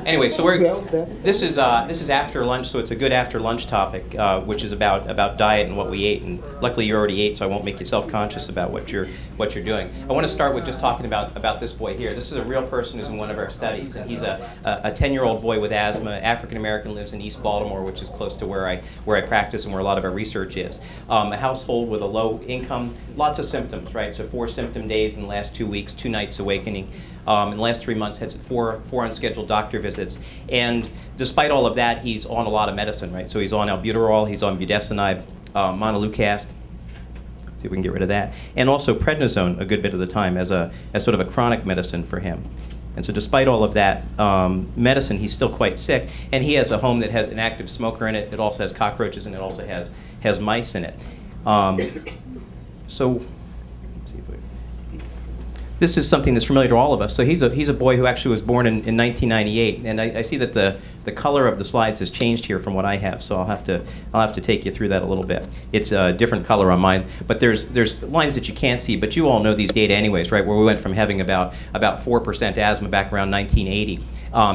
Anyway, so this is after lunch, so it's a good after lunch topic, which is about diet and what we ate. And luckily, you already ate, so I won't make you self-conscious about what you're doing. I want to start with just talking about this boy here. This is a real person who's in one of our studies, and he's a 10-year-old boy with asthma, African American, lives in East Baltimore, which is close to where I practice and where a lot of our research is. A household with a low income, lots of symptoms, right? So 4 symptom days in the last 2 weeks, 2 nights awakening. In the last 3 months, had four unscheduled doctor visits. And despite all of that, he's on a lot of medicine, right? So he's on albuterol, he's on budesonide, montelukast, see if we can get rid of that, and also prednisone a good bit of the time as sort of a chronic medicine for him. And so despite all of that medicine, he's still quite sick. And he has a home that has an active smoker in it. It also has cockroaches, and it also has mice in it. So let's see if we... This is something that's familiar to all of us. So he's a boy who actually was born in 1998, and I see that the color of the slides has changed here from what I have. So I'll have to take you through that a little bit. It's a different color on mine, but there's lines that you can't see. But you all know these data anyways, right? Where we went from having about 4% asthma back around 1980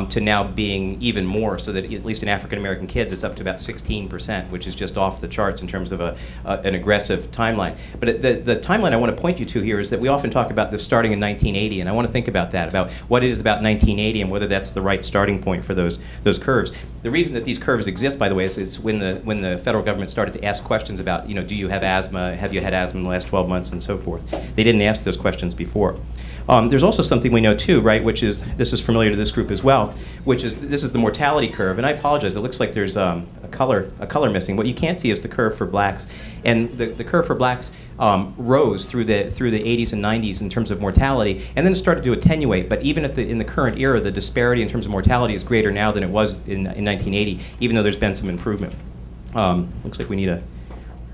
to now being even more. So that at least in African American kids, it's up to about 16%, which is just off the charts in terms of an aggressive timeline. But the timeline I want to point you to here is that we often talk about this starting in 1980, and I want to think about that, about what it is about 1980 and whether that's the right starting point for those curves. The reason that these curves exist, by the way, is when the federal government started to ask questions about, do you have asthma, have you had asthma in the last 12 months, and so forth. They didn't ask those questions before. There's also something we know too, right, which is, this is familiar to this group as well, which is, this is the mortality curve, and I apologize, it looks like there's a color missing. What you can't see is the curve for blacks, and the curve for blacks rose through the 80s and 90s in terms of mortality, and then it started to attenuate, but even in the current era, the disparity in terms of mortality is greater now than it was in 1980, even though there's been some improvement. Looks like we need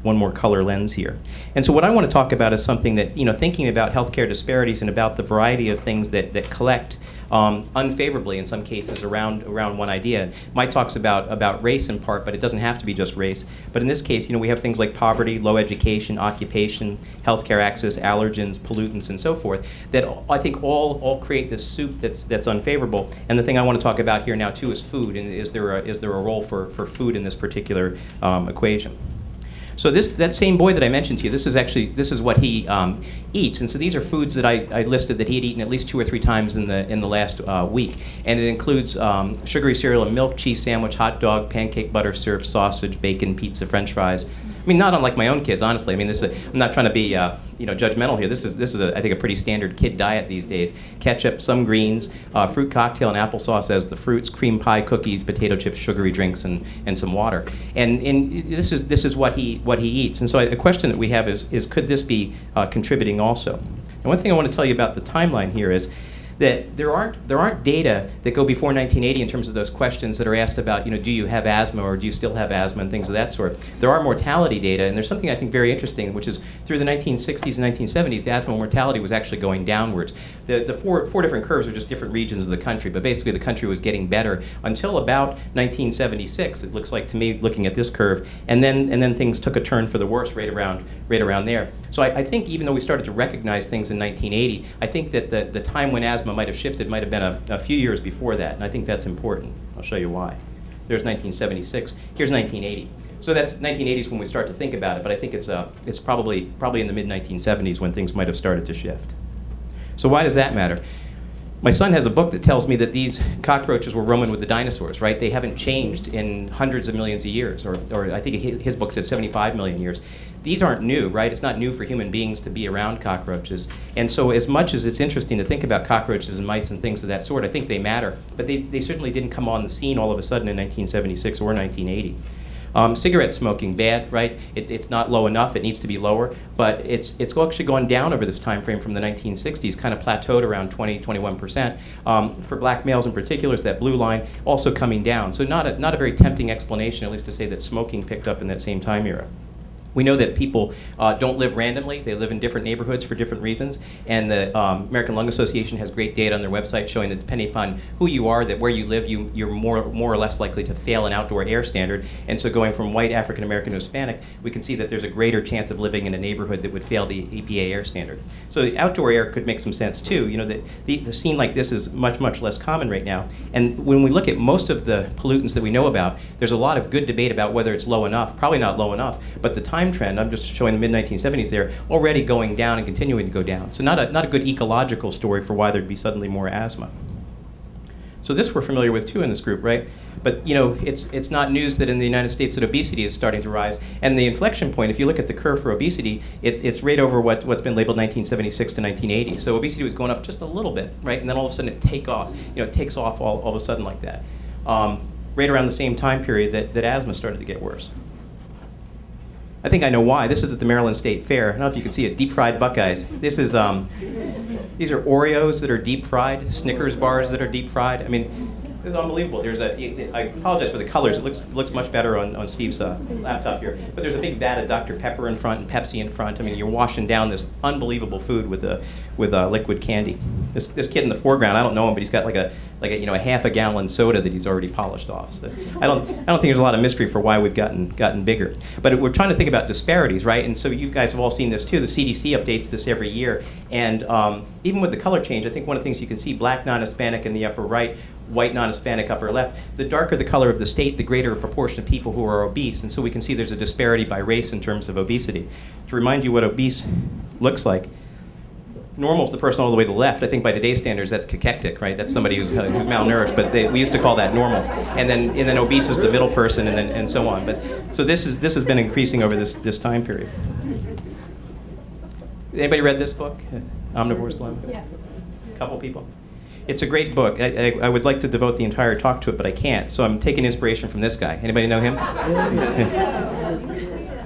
one more color lens here. And so what I want to talk about is something that, thinking about healthcare disparities and about the variety of things that collect unfavorably in some cases around one idea. Mike talks about race in part, but it doesn't have to be just race. But in this case, we have things like poverty, low education, occupation, healthcare access, allergens, pollutants, and so forth, that I think all create this soup that's unfavorable. And the thing I want to talk about here now too is food, and is there a role for food in this particular equation? So that same boy that I mentioned to you, this is what he eats, and so these are foods that I listed that he had eaten at least 2 or 3 times in the last week, and it includes sugary cereal and milk, cheese sandwich, hot dog, pancake, butter, syrup, sausage, bacon, pizza, French fries. I mean, not unlike my own kids, honestly. I mean, I'm not trying to be judgmental here. This is I think a pretty standard kid diet these days. Ketchup, some greens, fruit cocktail and applesauce as the fruits, cream pie, cookies, potato chips, sugary drinks, and some water. And this is what he eats. And so a question that we have is could this be contributing also? And one thing I want to tell you about the timeline here is that there aren't data that go before 1980 in terms of those questions that are asked about, do you have asthma or do you still have asthma and things of that sort. There are mortality data, and there's something I think very interesting, which is through the 1960s and 1970s, the asthma mortality was actually going downwards. The four different curves are just different regions of the country, but basically the country was getting better until about 1976. It looks like to me, looking at this curve, and then things took a turn for the worse right around there. So I think even though we started to recognize things in 1980, I think that the time when asthma might have shifted might have been a few years before that, and I think that's important. I'll show you why. There's 1976. Here's 1980. So that's 1980s when we start to think about it, but I think it's probably in the mid-1970s when things might have started to shift. So why does that matter? My son has a book that tells me that these cockroaches were roaming with the dinosaurs, right? They haven't changed in hundreds of millions of years, or I think his book said 75 million years. These aren't new, right? It's not new for human beings to be around cockroaches. And so as much as it's interesting to think about cockroaches and mice and things of that sort, I think they matter. But they certainly didn't come on the scene all of a sudden in 1976 or 1980. Cigarette smoking, bad, right? It's not low enough, it needs to be lower, but it's actually gone down over this time frame from the 1960s, kind of plateaued around 20–21%. For black males in particular, it's that blue line also coming down. So not a very tempting explanation, at least to say that smoking picked up in that same time era. We know that people don't live randomly. They live in different neighborhoods for different reasons. And the American Lung Association has great data on their website showing that depending upon who you are, that where you live, you're more or less likely to fail an outdoor air standard. And so going from white, African American to Hispanic, we can see that there's a greater chance of living in a neighborhood that would fail the EPA air standard. So the outdoor air could make some sense too. You know, the scene like this is much, much less common right now. And when we look at most of the pollutants that we know about, there's a lot of good debate about whether it's low enough, probably not low enough, but the time trend, I'm just showing the mid-1970s there, already going down and continuing to go down. So not a good ecological story for why there'd be suddenly more asthma. So this we're familiar with too in this group, right? But you know, it's not news that in the United States that obesity is starting to rise. And the inflection point, if you look at the curve for obesity, it's right over what's been labeled 1976 to 1980. So obesity was going up just a little bit, right? And then all of a sudden it takes off all of a sudden like that. Right around the same time period that asthma started to get worse. I think I know why. This is at the Maryland State Fair. I don't know if you can see it, deep fried Buckeyes. This is, these are Oreos that are deep fried, Snickers bars that are deep fried. I mean, this is unbelievable. I apologize for the colors. It looks much better on Steve's laptop here. But there's a big vat of Dr. Pepper in front and Pepsi in front. I mean, you're washing down this unbelievable food with liquid candy. This kid in the foreground, I don't know him, but he's got like a half a gallon soda that he's already polished off. So I don't think there's a lot of mystery for why we've gotten bigger. But we're trying to think about disparities, right? And so you guys have all seen this too. The CDC updates this every year, and even with the color change, I think one of the things you can see: black non-Hispanic in the upper right, white non-Hispanic upper left. The darker the color of the state, the greater a proportion of people who are obese, and so we can see there's a disparity by race in terms of obesity. To remind you what obese looks like. Normal's the person all the way to the left. I think by today's standards, that's cachectic, right? That's somebody who's malnourished, but we used to call that normal. And then obese is the middle person, and so on. But so this has been increasing over this time period. Anybody read this book, Omnivore's Dilemma? Yes. A couple people. It's a great book. I would like to devote the entire talk to it, but I can't. So I'm taking inspiration from this guy. Anybody know him?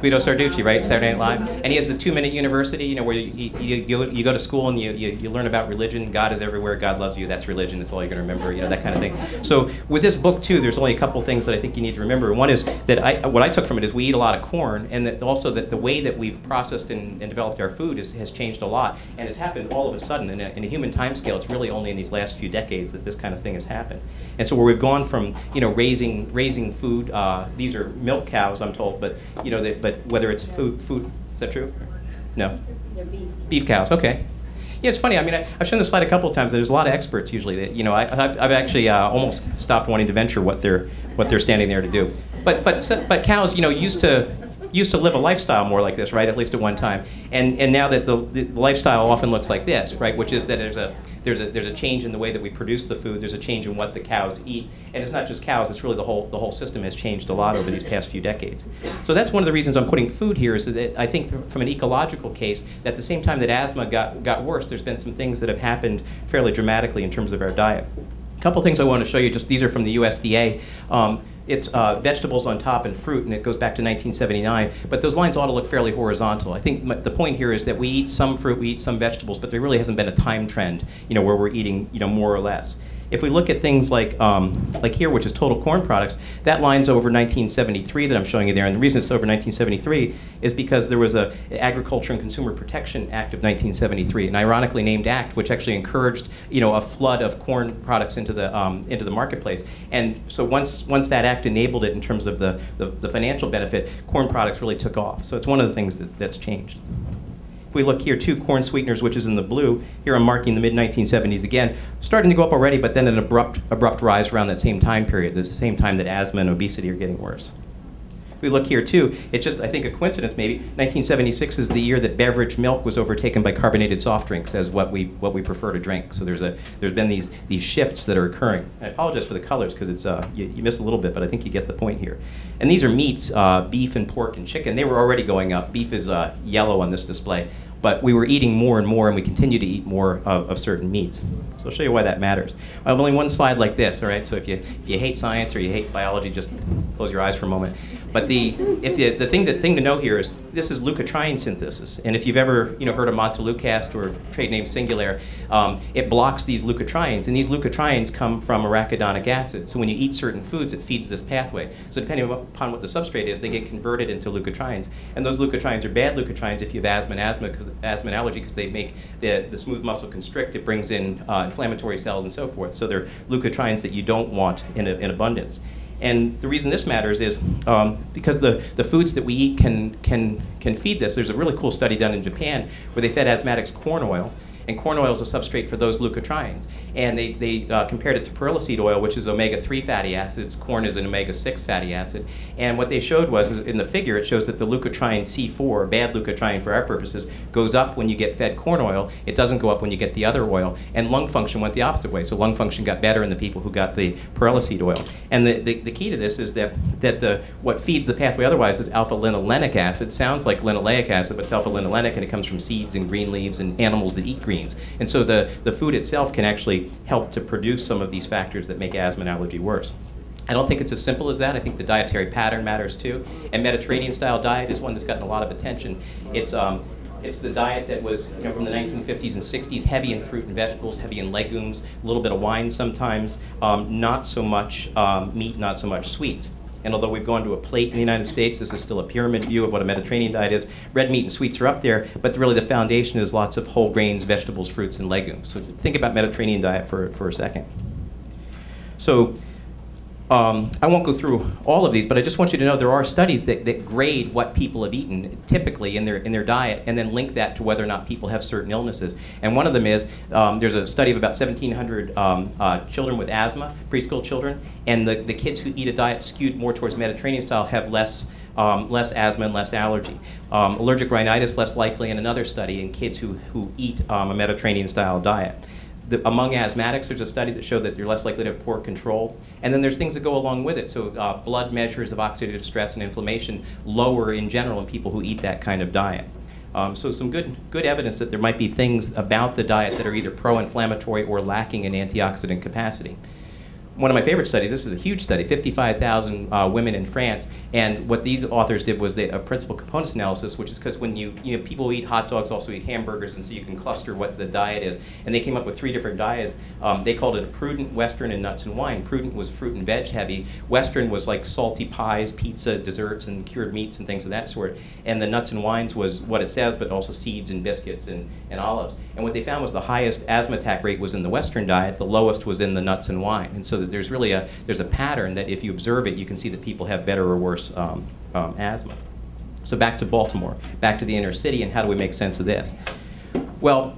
Guido Sarducci, right? Saturday Night Live. And he has a 2-minute university, you know, where you go to school and you learn about religion. God is everywhere. God loves you. That's religion. That's all you're going to remember. You know, that kind of thing. So with this book too, there's only a couple things that I think you need to remember. One is that what I took from it is we eat a lot of corn, and that also that the way that we've processed and developed our food has changed a lot, and it's happened all of a sudden in a human time scale. It's really only in these last few decades that this kind of thing has happened. And so where we've gone from raising food, these are milk cows, I'm told, but but whether it's food, is that true? No. They're beef. Beef cows, okay. Yeah, it's funny. I mean, I've shown this slide a couple of times. There's a lot of experts usually that I've actually almost stopped wanting to venture what they're standing there to do. But cows used to live a lifestyle more like this, right? At least at one time. And now that the lifestyle often looks like this, right? Which is that there's a change in the way that we produce the food. There's a change in what the cows eat, and it's not just cows. It's really the whole system has changed a lot over these past few decades. So that's one of the reasons I'm putting food here, is that I think from an ecological case, that at the same time that asthma got worse, there's been some things that have happened fairly dramatically in terms of our diet. A couple things I want to show you. Just these are from the USDA. It's vegetables on top and fruit, and it goes back to 1979. But those lines ought to look fairly horizontal. I think the point here is that we eat some fruit, we eat some vegetables, but there really hasn't been a time trend, where we're eating, more or less. If we look at things like here, which is total corn products, that line's over 1973 that I'm showing you there. And the reason it's over 1973 is because there was an Agriculture and Consumer Protection Act of 1973, an ironically named act which actually encouraged, a flood of corn products into the marketplace. And so once that act enabled it in terms of the financial benefit, corn products really took off. So it's one of the things that's changed. If we look here too, corn sweeteners, which is in the blue, here I'm marking the mid-1970s again, starting to go up already, but then an abrupt rise around that same time period, the same time that asthma and obesity are getting worse. If we look here too, it's just, I think, a coincidence maybe. 1976 is the year that beverage milk was overtaken by carbonated soft drinks as what we prefer to drink. So there's been these shifts that are occurring. And I apologize for the colors because it's you miss a little bit, but I think you get the point here. And these are meats, beef and pork and chicken. They were already going up. Beef is yellow on this display. But we were eating more and more, and we continue to eat more of certain meats. So I'll show you why that matters. I have only one slide like this, all right? So if you hate science or you hate biology, just close your eyes for a moment. But the thing to know here is this is leukotriene synthesis, and if you've ever heard of montelukast or trade name Singulair, it blocks these leukotrienes, and these leukotrienes come from arachidonic acid. So when you eat certain foods, it feeds this pathway. So depending upon what the substrate is, they get converted into leukotrienes, and those leukotrienes are bad leukotrienes if you have asthma and allergy, because they make the smooth muscle constrict. It brings in inflammatory cells and so forth. So they're leukotrienes that you don't want in abundance. And the reason this matters is because the foods that we eat can feed this. There's a really cool study done in Japan where they fed asthmatics corn oil, and corn oil is a substrate for those leukotrienes. And they compared it to pearl-seed oil, which is omega-3 fatty acids. Corn is an omega-6 fatty acid. And what they showed was, in the figure, it shows that the leukotriene C4, bad leukotriene for our purposes, goes up when you get fed corn oil. It doesn't go up when you get the other oil. And lung function went the opposite way. So lung function got better in the people who got the pearl-seed oil. And the key to this is that what feeds the pathway otherwise is alpha-linolenic acid. Sounds like linoleic acid, but it's alpha-linolenic, and it comes from seeds and green leaves and animals that eat greens. And so the food itself can actually help to produce some of these factors that make asthma and allergy worse. I don't think it's as simple as that. I think the dietary pattern matters too. And Mediterranean-style diet is one that's gotten a lot of attention. It's the diet that was from the 1950s and 60s, heavy in fruit and vegetables, heavy in legumes, a little bit of wine sometimes, not so much meat, not so much sweets. And although we've gone to a plate in the United States, this is still a pyramid view of what a Mediterranean diet is. Red meat and sweets are up there, but really the foundation is lots of whole grains, vegetables, fruits, and legumes. So think about Mediterranean diet for a second. So I won't go through all of these, but I just want you to know there are studies that grade what people have eaten typically in their diet, and then link that to whether or not people have certain illnesses. And one of them is, there's a study of about 1,700 children with asthma, preschool children, and the kids who eat a diet skewed more towards Mediterranean style have less asthma and less allergy. Allergic rhinitis less likely in another study in kids who eat a Mediterranean style diet. Among asthmatics, there's a study that showed that you're less likely to have poor control. And then there's things that go along with it. So blood measures of oxidative stress and inflammation lower in general in people who eat that kind of diet. So some good evidence that there might be things about the diet that are either pro-inflammatory or lacking in antioxidant capacity. One of my favorite studies, this is a huge study, 55,000 women in France, and what these authors did was a principal components analysis, which is because when people who eat hot dogs also eat hamburgers, and so you can cluster what the diet is. And they came up with 3 different diets. They called it a prudent, Western, and nuts and wine. Prudent was fruit and veg heavy. Western was like salty pies, pizza, desserts, and cured meats and things of that sort. And the nuts and wines was what it says, but also seeds and biscuits and olives. And what they found was the highest asthma attack rate was in the Western diet, the lowest was in the nuts and wine. And so that there's really a pattern that if you observe it, you can see that people have better or worse asthma. So back to Baltimore, back to the inner city, and how do we make sense of this? Well,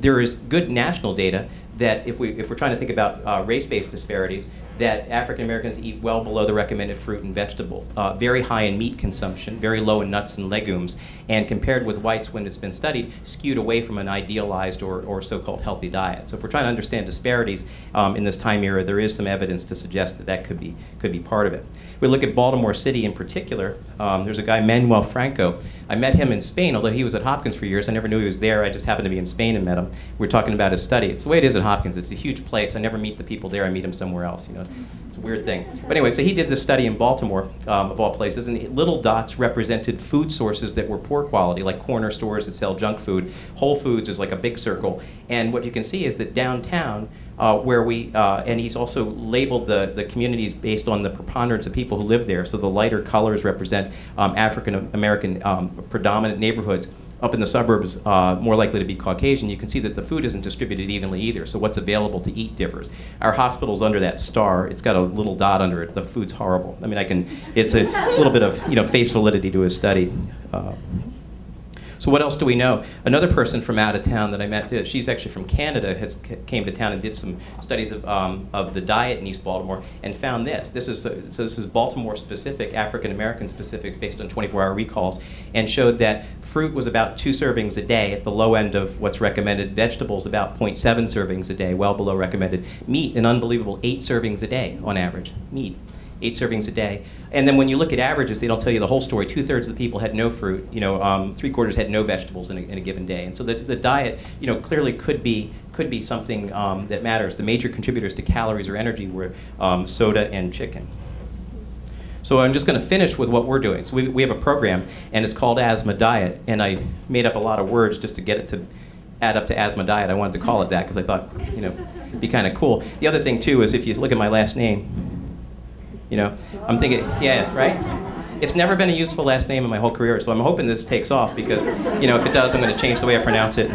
there is good national data that if we're trying to think about race-based disparities, that African Americans eat well below the recommended fruit and vegetable, very high in meat consumption, very low in nuts and legumes, and compared with whites when it's been studied, skewed away from an idealized or so-called healthy diet. So if we're trying to understand disparities in this time era, there is some evidence to suggest that could be part of it. If we look at Baltimore City in particular, there's a guy, Manuel Franco. I met him in Spain, although he was at Hopkins for years. I never knew he was there. I just happened to be in Spain and met him. We're talking about his study. It's the way it is at Hopkins. It's a huge place. I never meet the people there. I meet them somewhere else. It's a weird thing. But anyway, so he did this study in Baltimore, of all places, and little dots represented food sources that were poor quality, like corner stores that sell junk food. Whole Foods is like a big circle. And what you can see is that downtown, and he's also labeled the communities based on the preponderance of people who live there. So the lighter colors represent African American predominant neighborhoods. Up in the suburbs, more likely to be Caucasian. You can see that the food isn't distributed evenly either, so what's available to eat differs. Our hospital's under that star. It's got a little dot under it. The food's horrible. I mean, it's a little bit of face validity to his study. So what else do we know? Another person from out of town that I met, she's actually from Canada, came to town and did some studies of the diet in East Baltimore and found this. This is Baltimore specific, African American specific, based on 24-hour recalls, and showed that fruit was about 2 servings a day at the low end of what's recommended. Vegetables about 0.7 servings a day, well below recommended. Meat, an unbelievable 8 servings a day on average. Meat. 8 servings a day. And then when you look at averages, they don't tell you the whole story. 2/3 of the people had no fruit, 3/4 had no vegetables in a given day. And so the diet, clearly could be something that matters. The major contributors to calories or energy were soda and chicken. So I'm just going to finish with what we're doing. So we have a program, and it's called Asthma Diet, and I made up a lot of words just to get it to add up to Asthma Diet. I wanted to call it that because I thought, you know, it'd be kind of cool. The other thing, too, is if you look at my last name, you know, I'm thinking, yeah, right? It's never been a useful last name in my whole career, so I'm hoping this takes off because, you know, if it does, I'm going to change the way I pronounce it.